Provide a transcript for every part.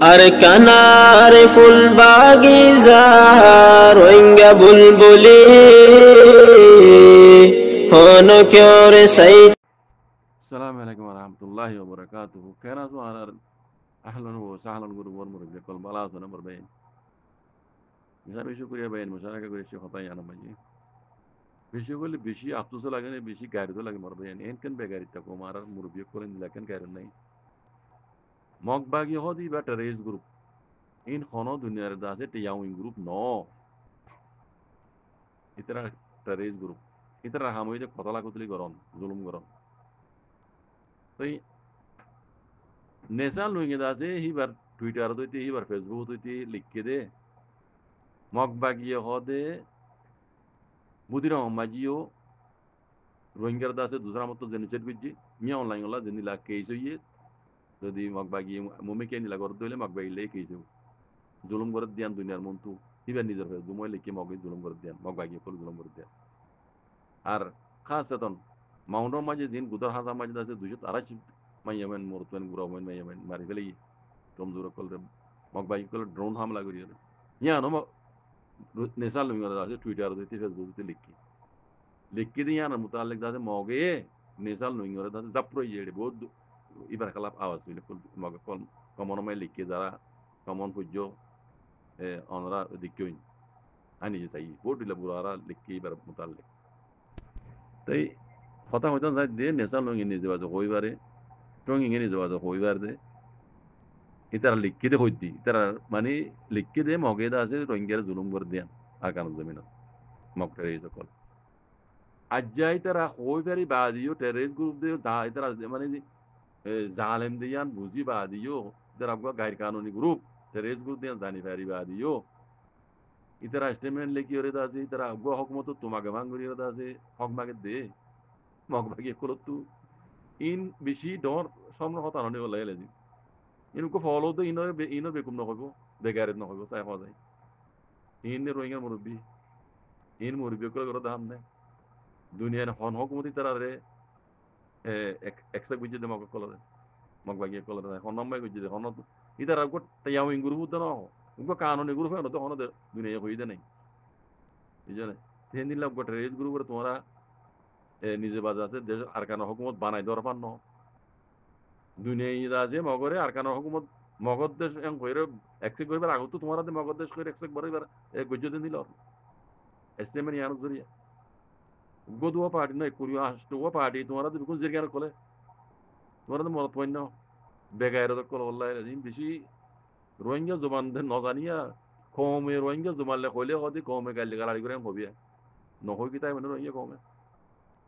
আর কানার ফুল বাগিচা রোহিঙ্গা বুলবুলি হন কেওরে সাই। السلام عليكم ورحمة الله وبركاته. كنا سؤال أهلا وسهلا غرور مرجع كل بلا سنة مربين. مثال بيشوفوا بين مشاركة كل شيء خطأ يعني ماجي. بيشوفوا اللي بيشي أبتوس لكن بيشي قاعد لكن مربين. إن كان بقاري تكو مارا مربي كلن لكن قاعد ناي. ماك باقي هودي بتريز جروب. إن خانو دنيا رداسة تياوين جروب نو. إترا تريز جروب. إترا هموي جا قتلا قتلي قران ظلم قران. طيب नेशनल हुई दासे ही बार ट्विटर तो ही बार फेसबुक तो लिख के दे मग बागिए हो दे बुदिरा माजियो रोहिंगर दासे दूसरा मत तो जेनिचेट बिजी मिया ऑनलाइन वाला जेनी ला केस हुई तो दी मग बागिए मुमे के निला कर दोले मग बागी ले केस हो जुलम कर दियान दुनिया मंतु ही बार निजर फेस दुमोय लिख के मग जुलम कर दियान मग बागिए को जुलम कर दियान आर खास तन माउंटो माजे जिन गुदर हाजा माजे दासे दुजो तारा मायामन मोरतन गुरामन मायामन मारि फेलै कमजोर कल मग बाई कल ड्रोन हमला करियो या नो नेशनल लुंगा दासे ट्विटर दे फेसबुक ते लिखी दी याना मुतालिक दासे मगे नेशनल लुंगा दासे जप्रो येडे बहुत इबार खलाप आवाज हुई कल मग कल कमन में लिखी जरा कमन पुजो अनरा दिक्योइन आनी जैसा ही बहुत दिला बुरारा लिखी इबार मुतालिक तई खता होता जाय दे नेशनल लुंगा ने जवा होई बारे टोंग इंगे ने जवा होई बार दे इतर लिखी दे होती इतर मानी लिखी दे मगे दासे रोहिंग्या जुलुम कर दिया आकान जमीन मग टेरेस कल अज्जा इतर होई बारी बादियो टेरेस ग्रुप दे जा इतर मानी जालेम दियान बुझी बादियो इतर आपका गैर कानूनी ग्रुप टेरेस ग्रुप दियान जानी बारी बादियो इतर स्टेटमेंट लेकी ओरे दासे इतर आपका हुकूमत तो तुम्हारे मांगुरी ओरे दासे हक मागे दे मग बाकी कोलो तू इन बिशी डोर सामने होता नहीं वाला है लेकिन इनको फॉलो तो इनो बेकुम न होगो बेगारत न होगो साय हो जाए इन ने रोइंगा मुरब्बी इन मुरब्बी को करो दाम ने दुनिया ने हन हक मुती तरह रे एक्सेक बुझे दे मग कलर मग बागी कलर हन नम्मा बुझे दे हन इधर आपको तयाव इंगुरु तो ना हो उनको कानूनी ग्रुप है तो हन दे दुनिया होई दे नहीं इजने तीन दिन लग गट रेस ग्रुप तुम्हारा निजे बाजार से देश अरकान हुकूमत बनाई दर पान न दुनिया दाजे मगरे अरकान हुकूमत मगध देश एं कइरे एक्सेक कइबार आगो तो तुम्हारा दे मगध देश कइरे एक्सेक बरइबार एक गज्जो दिन दिल एसएमएन यान जरिया गोदुआ पार्टी न कुरिया हस्टुआ पार्टी तुम्हारा दे बिल्कुल जिरगार कोले तुम्हारा दे मरत पइन बेगायर तो कोल वल्लाह दिन बिशी रोहिंग्या जुबान दे न जानिया कौमे रोहिंग्या जुबान ले कोले होदी कौमे गाली गाली करे होबिया न होई किताय मन रोहिंग्या कौमे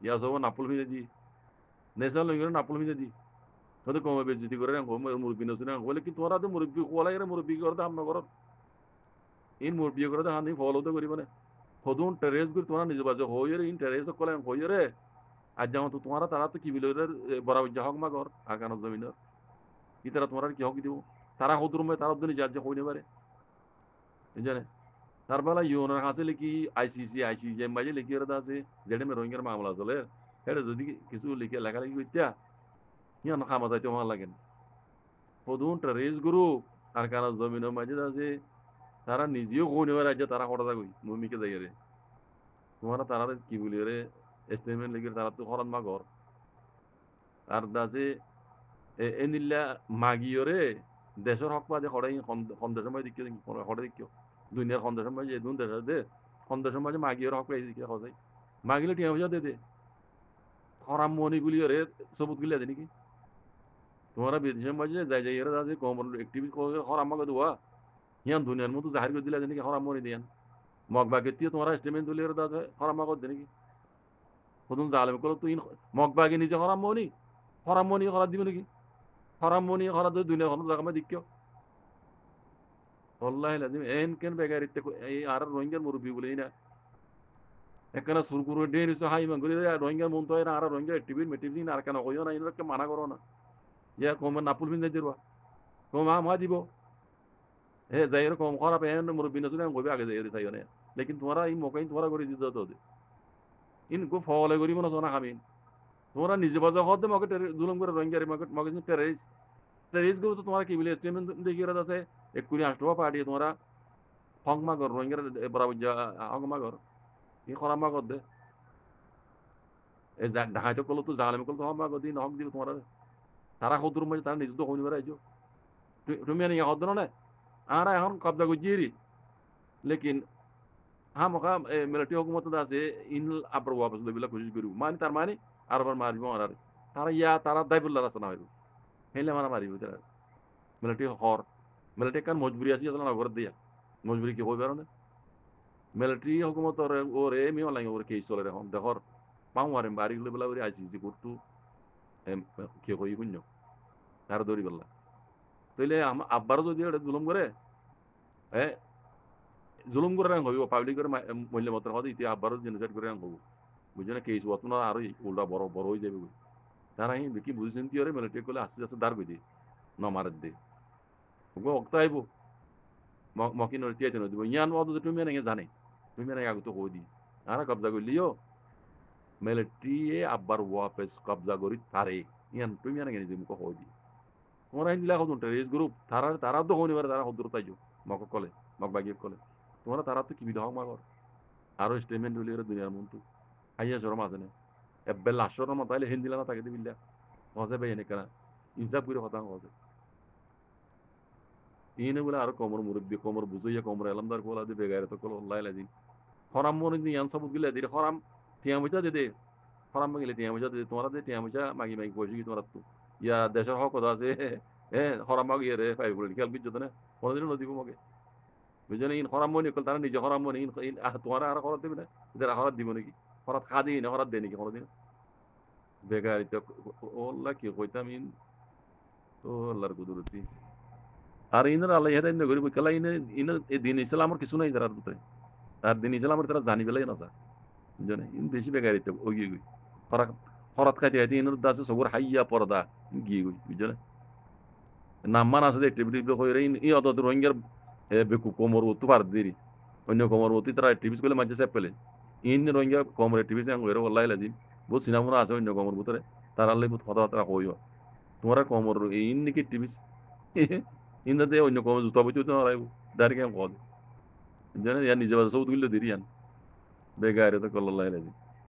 या जो नापुल भी दी नेशनल लोग नापुल भी दी तो कौमे बेइज्जती करे कौमे मुरब्बी न सुने बोले कि तुम्हारा दे मुरब्बी कोला रे मुरब्बी करता हम न करत इन मुरब्बी करता हां नहीं फॉलो तो करी बने खुदुन टेरेस गुर तुम्हारा निज बाजे होय रे इन टेरेस कोला होय रे आज जाओ तो तुम्हारा तारा तो की बिलो रे बड़ा जहक मा घर आकान जमीन की तरह तुम्हारा की हक दिबो तारा खुदुर में तारा दिन जाज होय ने बारे जाने तार बाला यूनर हासिल की आईसीजे माजे लिखी रहा से जेडे में रोहिंग्या मामला चले हेडे যদি কিছু লিখে লেখা লাগি ইত্যা ইয়া না খামা যাইতে ভালো লাগেন পদুন টেরেস গ্রুপ আর কানা জমিন মাঝে আছে তারা নিজেও কোনে রাজ্য তারা হঠাৎ কই মুমিকে যাই রে তোমারা তারা কি বলি রে স্টেটমেন্ট লিখে তারা তো হরান মা ঘর আর দাসে এনিল্লা মাগিয়রে দেশের হক পাজে হড়াই খন্দের সময় দিকে হড়াই দিকে দুনিয়ার খন্দের সময় যে দুন দেশ দে খন্দের সময় মাগিয়র হক পাই দিকে হজাই মাগিলে টিয়া হজা দে দে খরাম মনি গুলিয়রে সবুত গুলিয়া দে নাকি তোমারা বিদেশের মাঝে যাই যাই এরা দাসে কমন অ্যাক্টিভিটি করে খরাম মাগে দোয়া ইয়ান দুনিয়ার মতো জাহির করে দিলা দে নাকি খরাম মনি দিয়ান মগ বাগেতিও তোমারা স্টেটমেন্ট দিলে দাসে খরাম মাগো দে নাকি প্রথম জালেম করে তুই মগ বাগে নিজে খরাম মনি খরা দিবে নাকি খরাম মনি খরা দে দুনিয়া কোনো জায়গা মে দিক্কিও والله لازم ان كان بغير এই আর রোহিঙ্গার মুরব্বি বলে না একখানা সুরকুর ডেরি সো হাই মঙ্গলি রোহিঙ্গার মন তো আর রোহিঙ্গা টিভি মেটিভি না আর কেন কইও না ইনকে মানা করো না ইয়া কম নাপুল বিন দিরবা কম মা দিব হে যাইর কম খারাপ এন মুরব্বি না শুনে কইবে আগে যাইর তাইও না लेकिन तुम्हारा এই মকাই তোমারা করে দিতে হতো ইনকো ফলে করিব না সোনা খামিন তোমরা নিজে বাজা হতে মকে জুলুম করে রোহিঙ্গার মকে টেররিস্ট টেরিস গ্রুপ তো তোমার কি বলে স্টেটমেন্ট দেখি ওরা আছে এক্ষুনি আষ্টবা পার্টি তোমরা হংমাগর রোহিঙ্গার বরাবর হংমাগর ই খরামাগর দে এই ঢাকায় তো করলো তো জালেমে করলো তো হংমাগর দিন হক দিবে তোমার তারা হদুর মধ্যে তারা নিজে তো হইনি বেড়াইছো তুমি এনে হদ না আর এখন কবজা গুজিরি লেকিন হ্যাঁ মকা মিলিটারি হুকুমত আছে ইন আবার ওয়াপস লইবিলা কোশিশ করিব মানে তার মানে আরবার মারিব আর তারা তারা দাইবুল্লাহ আছে না হইব হেলে মারা মারিব তারা মিলিটারি হর মিলিটারি কান মজবুরি আছে আসলে না করে দিয়া মজবুরি কি হইবার না মিলিটারি হুকুমত ওরে মি অনলাইন ওরে কেস চলে এখন দেখর পাও আরে বাড়ি লইবিলা ওরে আইসিসি করতু কি কই শূন্য তার দৌড়ি বললা তাইলে আব্বারও যদি এটা জুলুম করে হ্যাঁ জুলুম করে রাং হইব পাবলিকের মূল্য মত হতে ইতি আব্বারও জেনোসাইড করে রাং হইব বুঝছো না কেস হতো না আরো উল্টা বড় বড় হয়ে যাবে তারা হি দেখি বুঝছেন কি ওরে মিলিটারি করলে আস্তে আস্তে দাঁড় বেঁধে ন মারের দে অক্ত আইব মকি নড়ি তিয়াইতে নদীব ইয়ান অত তুমি এনেকে জানে তুমি এনেকে আগে তো কই দি আর কবজা করলিও মিলিটারি আব্বার ওয়াপেস কবজা করি তারে ইয়ান তুমি এনেকে নিজে মুখ কই দি তোমরা হিন্দিলা কত টেরিস গ্রুপ তারা তো হইনি পারে তারা হদ্দুর তাইজো মক কলে মক বাগিয়ে কলে তোমরা তারা তো কি বিধ হক মাগর আরো স্টেটমেন্ট হইলে দুনিয়ার মন্তু আইয়া শরম আছে না এব্বেল লাশর মত তাইলে হিন্দিলা না তাকে দিবিল্লা হজে ভাই এনে কেনা ইনসাফ করে কথা হজে ইনে বলে আরো কমর মুরব্বী কমর বুঝাইয়া কমর এলামদার কোলা দিবে গায়ে তো কোলা আল্লাহ লাজি হরাম মনে দিন ইয়ান সবুত গিলা দিলে হরাম টিয়া মুজা দে হরাম মাগিলে টিয়া মুজা দে তোমরা দে টিয়া মুজা মাগি মাগি পয়সা কি তোমরা তো ইয়া দেশের হক কথা আছে হরাম মাগিয়ে রে পাই বলে খেয়াল বিদ্যুৎ না কোনোদিনও নদীব মগে বুঝলেন ইন হরাম মনে করলে তারা নিজে হরাম মনে ইন তোমার আর হরাত দেবে না এদের হরাত দিব নাকি হরাত খা দিই না হরাত দেয় নাকি কোনোদিন বেকার ওল্লা কি কইতাম ইন ও আল্লাহর কুদরতি আর ইনার আল্লাহ হেদায় না করিব কেলা ইনে দিন ইসলামর কিছু নাই তার ভিতরে আর দিন ইসলামর তারা জানি বেলাই না স্যার বুঝলেন ইন বেশি বেকারিতে ওই গিয়ে গই হরাত খাইতে খাইতে ইনের দাসে সবর হাইয়া পর্দা গিয়ে গই বুঝলেন নাম্মান আছে যে অ্যাক্টিভিটি হয়ে ই অত রোহিঙ্গার বেকু কোমর ওতু পার দেরি অন্য কোমর ওতি তারা অ্যাক্টিভিস করলে মাঝে চাপ পেলে ইন রোহিঙ্গা কোমর অ্যাক্টিভিস হয়ে ওল্লাই লাজিম বহুত সিনেমা আছে অন্য কোমর ভিতরে তার লাই বহুত কথাবার্তা হইও তোমার কোমর ইন নাকি অ্যাক্টিভিস ইন্দাতে অন্য কোমর জুতা বইতে তো হারাইব দাঁড়িয়ে কেমন কদ জানে ইয়ার নিজে বাজে সব তুললে দিরি ইয়ান বেগারে তো কল্লাই লাজিম